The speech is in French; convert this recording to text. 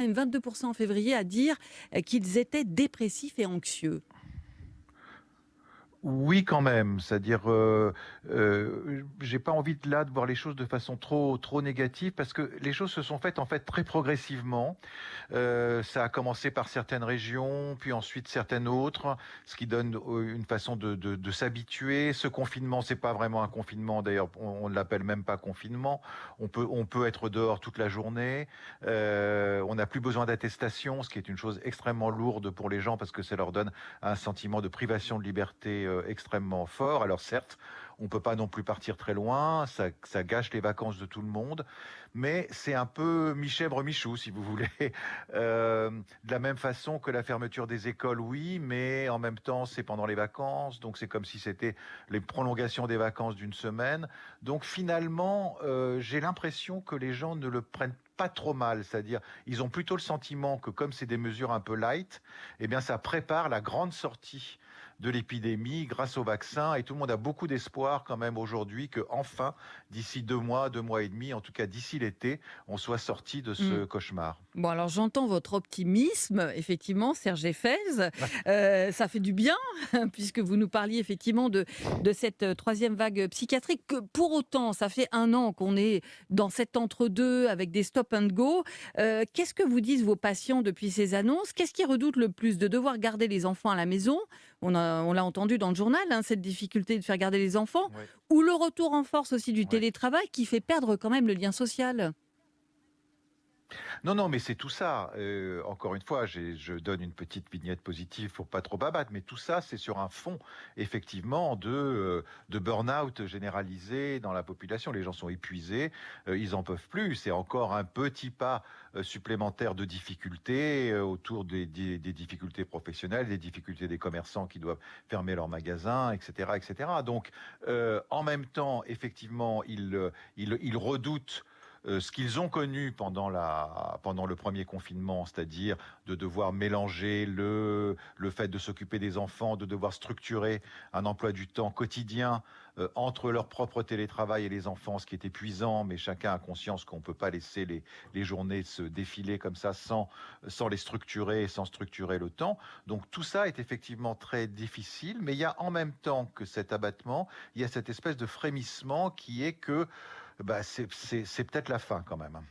même 22% en février à dire qu'ils étaient dépressifs et anxieux. Oui, quand même. C'est-à-dire, j'ai pas envie de voir les choses de façon trop négative parce que les choses se sont faites, en fait, très progressivement. Ça a commencé par certaines régions, puis ensuite certaines autres, ce qui donne, une façon de s'habituer. Ce confinement, c'est pas vraiment un confinement, d'ailleurs, on ne l'appelle même pas confinement. On peut être dehors toute la journée. On n'a plus besoin d'attestation, ce qui est une chose extrêmement lourde pour les gens parce que ça leur donne un sentiment de privation de liberté, extrêmement fort. Alors certes, on peut pas non plus partir très loin, ça gâche les vacances de tout le monde, mais c'est un peu mi-chèvre, mi-chou, si vous voulez. De la même façon que la fermeture des écoles, oui, mais en même temps, c'est pendant les vacances, donc c'est comme si c'était les prolongations des vacances d'une semaine. Donc finalement, j'ai l'impression que les gens ne le prennent pas trop mal, c'est-à-dire ils ont plutôt le sentiment que comme c'est des mesures un peu light, eh bien ça prépare la grande sortie de l'épidémie grâce au vaccin et tout le monde a beaucoup d'espoir quand même aujourd'hui que enfin, d'ici 2 mois, 2 mois et demi, en tout cas d'ici l'été, on soit sorti de ce cauchemar. Bon, alors j'entends votre optimisme, effectivement, Serge Effez. Ça fait du bien, puisque vous nous parliez effectivement de cette troisième vague psychiatrique. Que pour autant, ça fait 1 an qu'on est dans cet entre-deux avec des stop and go. Qu'est-ce que vous disent vos patients depuis ces annonces? Qu'est-ce qu'ils redoutent le plus? De devoir garder les enfants à la maison? On l'a entendu dans le journal, hein, cette difficulté de faire garder les enfants. Ouais. Ou le retour en force aussi du Ouais. télétravail qui fait perdre quand même le lien social? Non, non, mais c'est tout ça. Encore une fois, je donne une petite vignette positive pour pas trop babattre, mais tout ça, c'est sur un fond, effectivement, de burn-out généralisé dans la population. Les gens sont épuisés, ils en peuvent plus. C'est encore un petit pas supplémentaire de difficultés autour des difficultés professionnelles, des difficultés des commerçants qui doivent fermer leurs magasins, etc., etc. Donc, en même temps, effectivement, ils redoutent ce qu'ils ont connu pendant le premier confinement, c'est-à-dire de devoir mélanger le fait de s'occuper des enfants, de devoir structurer un emploi du temps quotidien entre leur propre télétravail et les enfants, ce qui est épuisant, mais chacun a conscience qu'on ne peut pas laisser les journées se défiler comme ça sans les structurer et sans structurer le temps. Donc tout ça est effectivement très difficile, mais il y a en même temps que cet abattement, il y a cette espèce de frémissement qui est que bah, c'est peut-être la fin quand même.